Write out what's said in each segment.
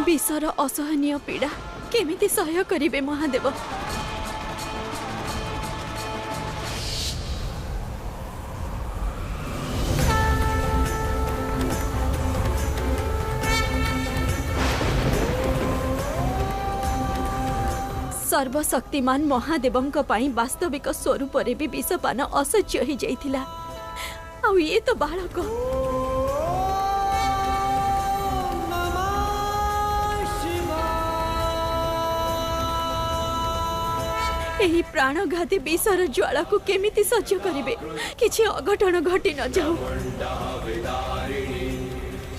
विषर असहनीय पीड़ा केमिति सह्य करिवे महादेव। सर्वशक्तिमान महादेवंक पाई वास्तविक स्वरूप रे भी विषपान असह्य ही जाइथिला। आ ये तो बालक एही प्राणघाती विषर ज्वाला को केमिति सह्य करिवे। किछि अघटन घटी न जाऊ।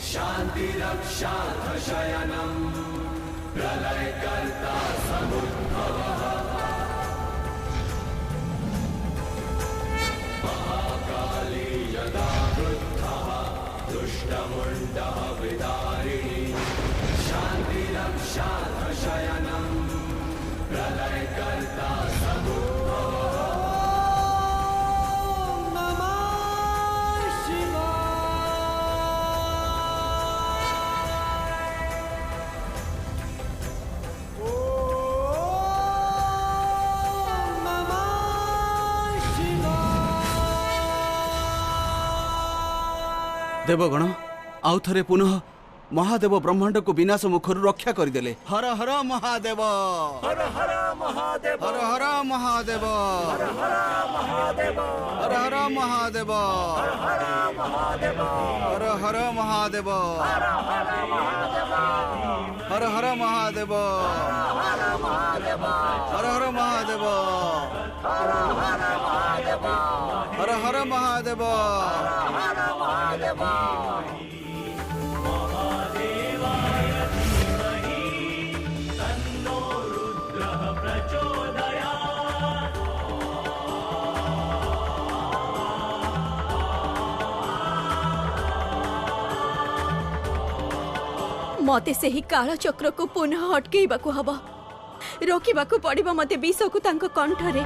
शांति रक्षा शयनम प्रलय कर्ता समुद्भवः महाकाली यदा वृद्धः दुष्टमुण्डः विदारिणी शांति रक्षा शयनम प्रलय कर्ता समुद्भवः। देवगण आउ थरे पुनः महादेव ब्रह्मांड को विनाश मुखर रक्षा करदेले। हर हर महादेव हर हर महादेव हर हर महादेव हर हर महादेव हर हर महादेव हर हर महादेव हर हर महादेव हर हर महादेव हर हर महादेव हर हर महादेव मते से ही काल चक्र को पुनः अटकेइबाकू हब। रोकिबाकू पड़िबो मते विष को तांको कंठरे।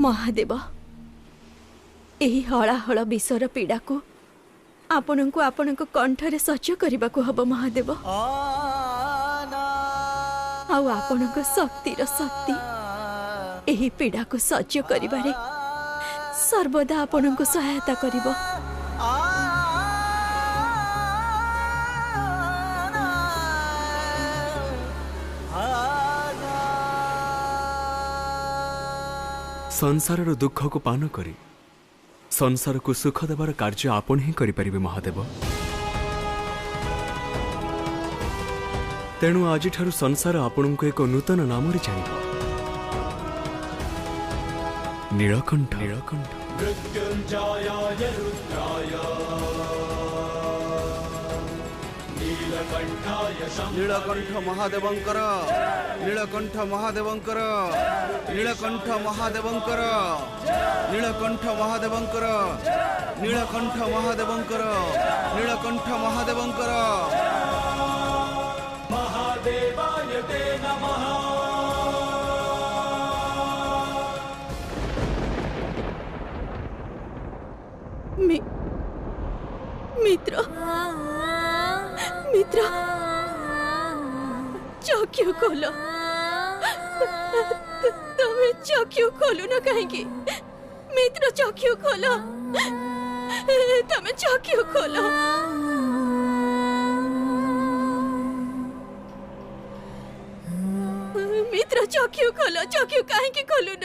महादेव एही हलाहल विषर पीड़ा को आपनक आपनक कंठरे सह्य करने हब महादेव। आउ आपनक शक्तिर शक्ति एही पीड़ा को सह्य करिबारे सर्वदा आपनक सहायता करिबो। संसार दुख को पान करी संसार को सुख देवार कार्य आपण ही करें महादेव। तेणु आज संसार आपण को एक नूतन नाम जान नीलकंठ नीलकंठ मृत्युंजयाय रुद्राय नीलकंठाय नीलकंठ महादेवंकर नीलकंठ महादेवंकर नीलकंठ महादेवंकर नीलकंठ महादेवंकर नीलकंठ महादेवंकर नीलकंठ महादेवंकर महादेवाय ते नमः। मित्र मित्र चक्षु खोल तुम्हें चक्षु खोलु न कहीं मित्र चक्षु खोल तुम्हें चक्षु खोल मित्र चक्षु खोल चक्षु कहीं खोलु न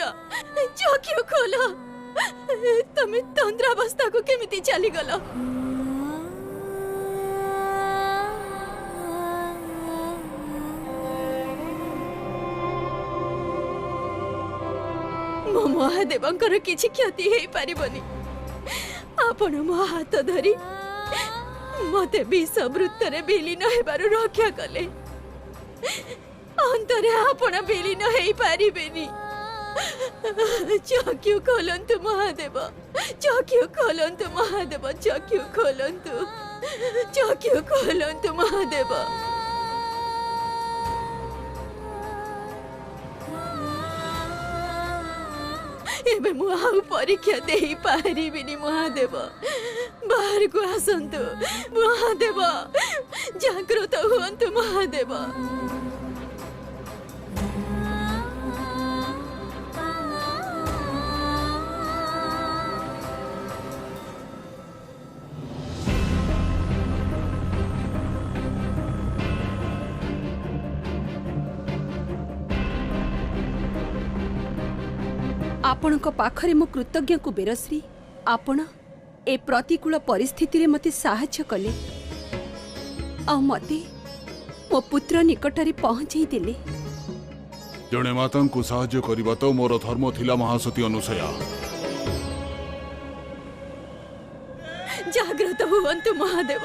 चक्षु खोल तुम्हें तंद्रावस्था को केमिति चली गल मो महादेवंकर किछि क्षति हेई पारिबनी आपण मो हाथ धरी मते विष वृत्तरे विलीन हेबारु रक्षा कले अंतरे आपण विलीन हेई पारिबेनी चक्षु खोलंतु महादेव चक्षु खोलंतु महादेव चक्षु खोलंतु महादेव एबे मु आउ परीक्षा देई पारिबिनी महादेव बाहर को आसंतु महादेव जागृत हुअन्तु महादेव आपण पाखरे मो कृतज्ञ कुबेरश्री आपण ए प्रतिकूल परिस्थिति रे मते साहाय्य कले आ मते मो पुत्र निकटरे पहुंचाई देले। जड़े माता को साहाय्य करबा तो मोर धर्म थिला महासती अनुसया। जागृत हुअन्तु महादेव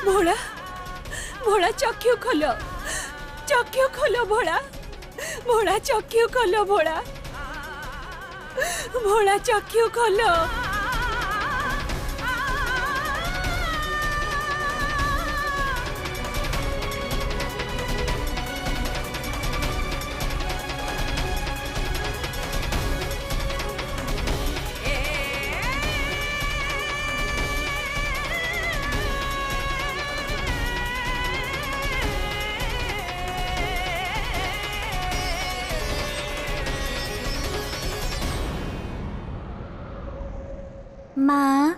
भोला भोला चक्षु खोलो भोला भोला चक्षु खोलो भोला भोला चक्षु खोलो माँ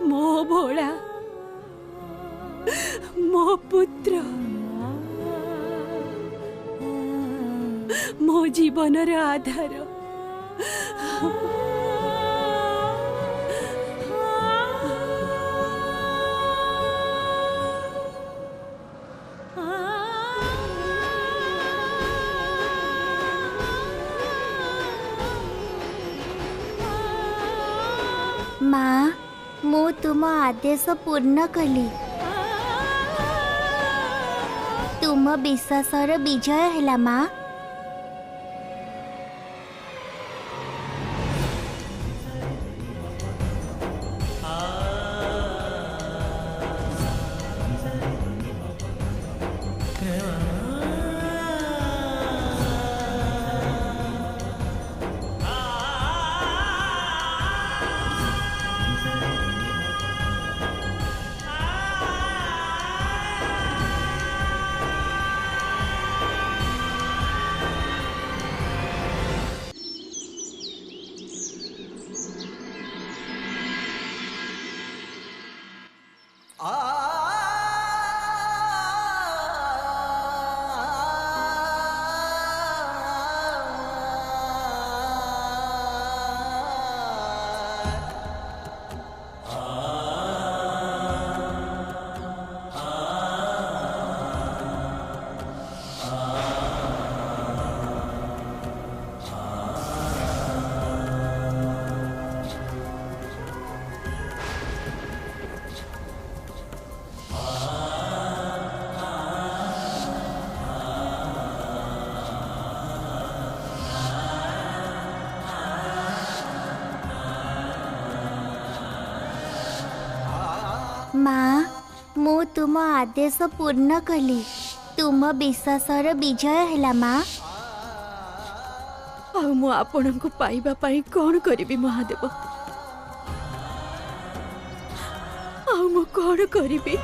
मो भोला मो पुत्र मो जीवन आधार माँ मु तुम आदेश पूर्ण कली तुम विश्वासर विजय हैला माँ। माँ मु तुम आदेश पूर्ण कली तुम विश्वासर विजय हैला माँ। ଆଉ ମୁଁ ଆପଣଙ୍କୁ ପାଇବା ପାଇଁ କଣ କରିବି ମହାଦେବ? ଆଉ ମୁଁ କଣ କରିବି?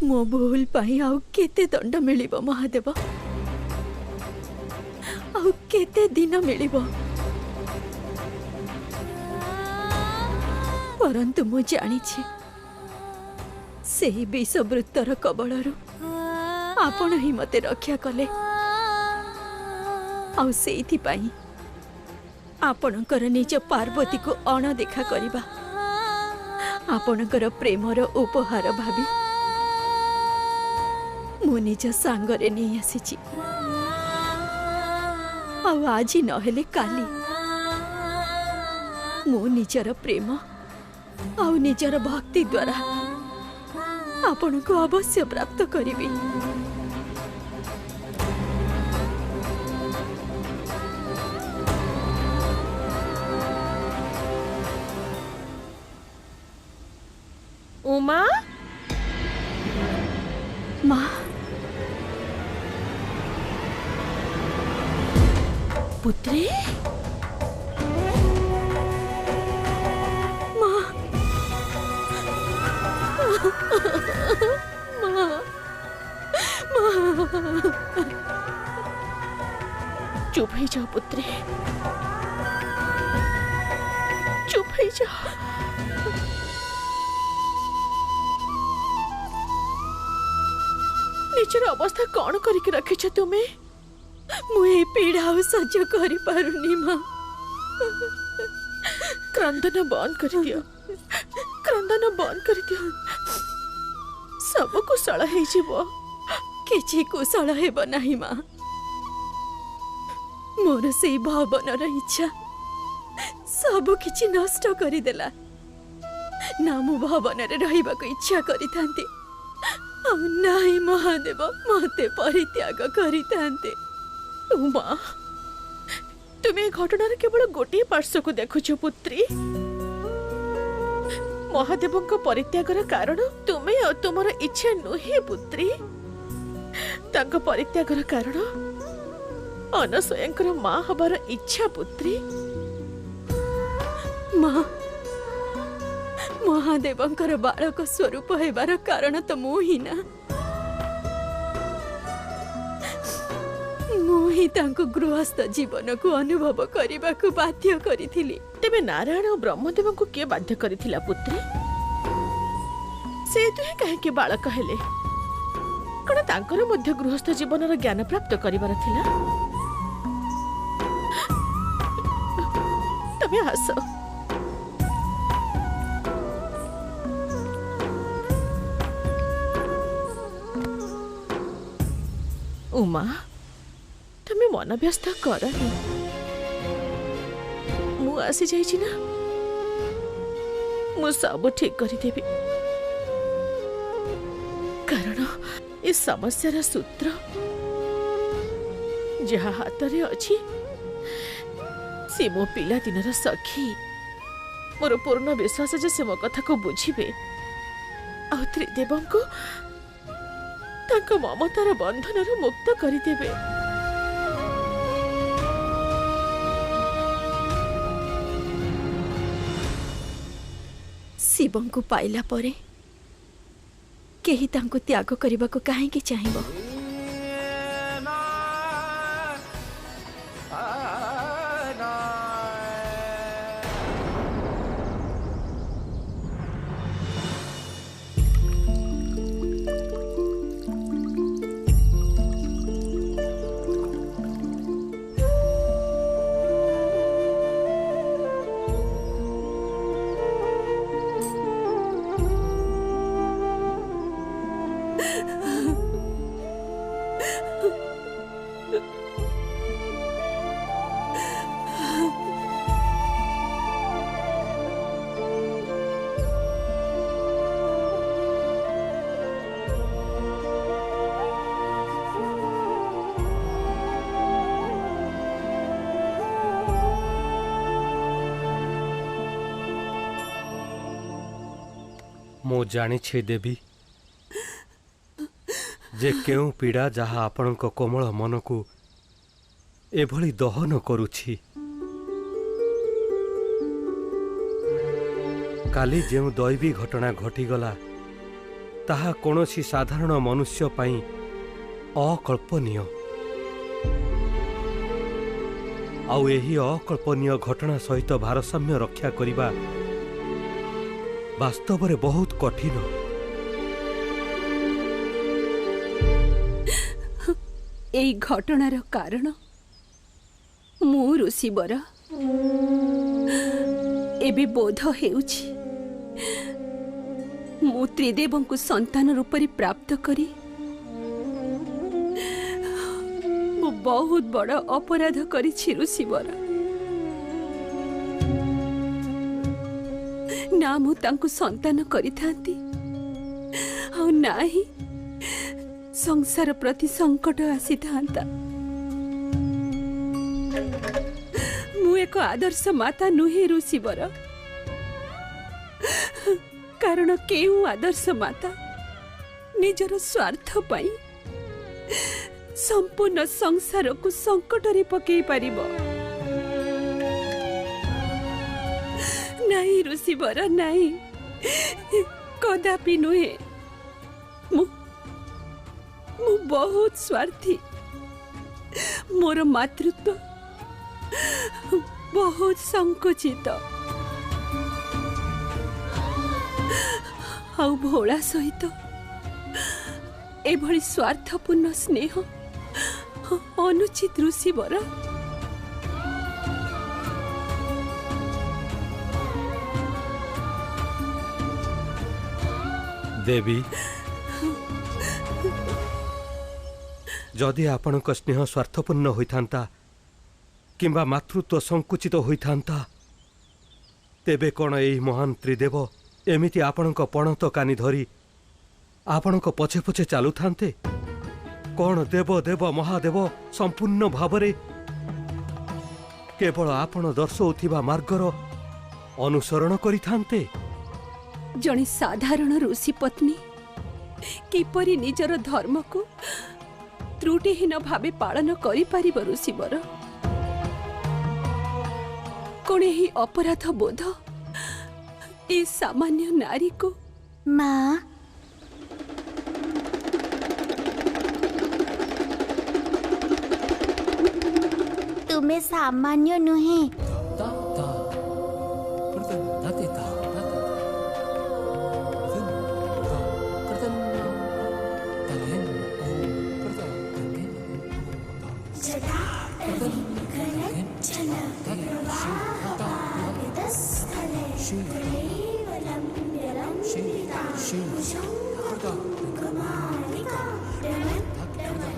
मो भूल पाई आउ केते दंड मिलिबो महादेव? आउ केते दिन मिलिबो? परंतु मु जानिछि सेही विषवृत्तर कबळरू आपण ही मते रक्षा कले। आउ सेइथि पाई आपणकर निज पार्वती को अणदेखा करिबा आपणकर प्रेमर उपहार भाबी मु निज सांगरे नहीं आसी। आज नहेले काली मु निजर प्रेम आ निजर भक्ति द्वारा आपण को अवश्य प्राप्त करिबी। उमा माँ पुत्री माँ माँ माँ चुप ही जाओ पुत्री, चुप ही जाओ। निजर अवस्था कौन करके रखिछ तुम्हें? मुझे पीड़ा सह्य कर पारुनी माँ। क्रंदन बंद कर दियो, क्रंदन बंद कर दियो। सब कुशल है जीवो। किछि कुशल हेब नाही माँ। मोर से भवनर इच्छा सब किछि नष्ट करिदेला। ना मु भवनरे रहिबाको इच्छा करिथांती नाई महादेव मते परित्याग करिथांते। उमा तुम्हें घटनार केवल गोटे पार्श्व को देखुछ पुत्री। महादेव परित्यागर कारण तुम्हें और तुमर इच्छा नुहे पुत्री। तांको परित्यागर कारण अनसूयांकर माँ हबार इच्छा पुत्री। माँ महादेवंकर बालक स्वरूप हेबार कारण तो मु ही ना। मु ही तांको गृहस्थ जीवन को अनुभव करने को बाध्य करिथिली। तेबे नारायण और ब्रह्मदेव को किए बाध्य करिथिला पुत्री? से तुहे काहे के बालक हेले? कौन तांकर मध्य गृहस्थ जीवनर ज्ञान प्राप्त करिवार थिला तमे आस उमा तमे मन व्यस्त करनी मु आसी जाइछि ना मु सब ठीक करी देबी कारण इस समस्यार सूत्र जहा हाथ रे अछि से मो पिला दिनर सखी मोर पूर्ण विश्वास जे से मो कथा को बुझिबे आ त्रिदेवं को तांको ममतार बंधन मुक्त करिदेबे शिवं को पाइला परे केही तांको त्याग करने को काहेकि चाहिबो मो जानी छे देवी जे केउ पीड़ा जहा आपणक कोमल मन को एभली दहन करुछि काली जेउ दैवी घटना घटीगला ताहा कोनोसी साधारण मनुष्य पई अकल्पनीय आउ एही अकल्पनीय घटना सहित भारसाम्य रक्षा करिबा वास्तव में बहुत कठिन एई घटनार कारण मु ऋषिवर एबे बोध हेउछि मु त्रिदेवं को संतान रूप रे प्राप्त करी मु बहुत बड़ अपराध करिछि ऋषिवर ना मु तांको संतान करिथांती और ना ही संसार प्रति संकट आसी थांता मु एक आदर्श माता नुहे ऋषिवर कारण केउ आदर्श माता निजर स्वार्थ पाई संपूर्ण संसार को संकट रे पकई पारिबो नहीं ऋषिवर नहीं कदापि नुहे मु बहुत स्वार्थी मोर मातृत्व बहुत संकुचित आउ भोला सहित एभली स्वार्थपूर्ण स्नेह अनुचित ऋषिवर देवी जदि आपणक स्नेह स्वार्थपूर्ण होइथांता किंबा मातृत्व संकुचित होइथांता तेबे कौन एही महान त्रिदेव एमिति आपणक पणत कानी धरी आपणक पछे पछे चालू थांते कौन देव देव महादेव संपूर्ण भावरे केवल आपण दर्शौथिबा मार्गर अनुसरण करिथांते जणे साधारण ऋषि पत्नी किपरि निजर धर्म को त्रुटिहीन भावे पालन करि पारिब ऋषिवर कौन ही अपराध बोध ए सामान्य नारी को माँ तुम्हें सामान्य नुहे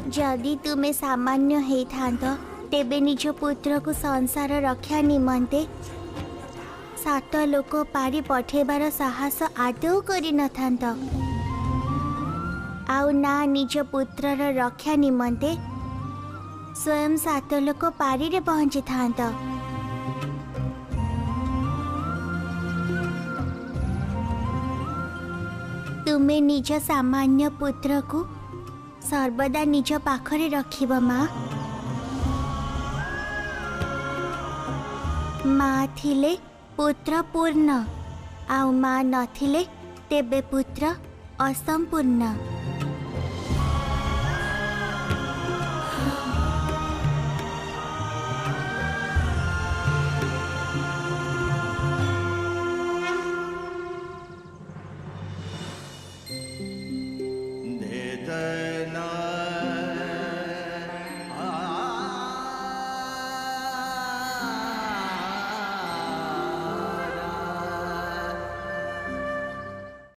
जदि तुमे सामान्य हेइथांत तेबे निज पुत्र को संसार रक्षा निमंते 7 लोक पारी पठेबार साहस आदौ करि नथांत आउ ना निज पुत्रर रक्षा निमंते स्वयं 7 लोक पारी रे पहुंची थांत। तुमे निज सामान्य पुत्र को सर्वदा निज पाखरे रखिब माँ। माँ थिले पुत्र पूर्ण आउ माँ नथिले तेबे पुत्र असंपूर्ण।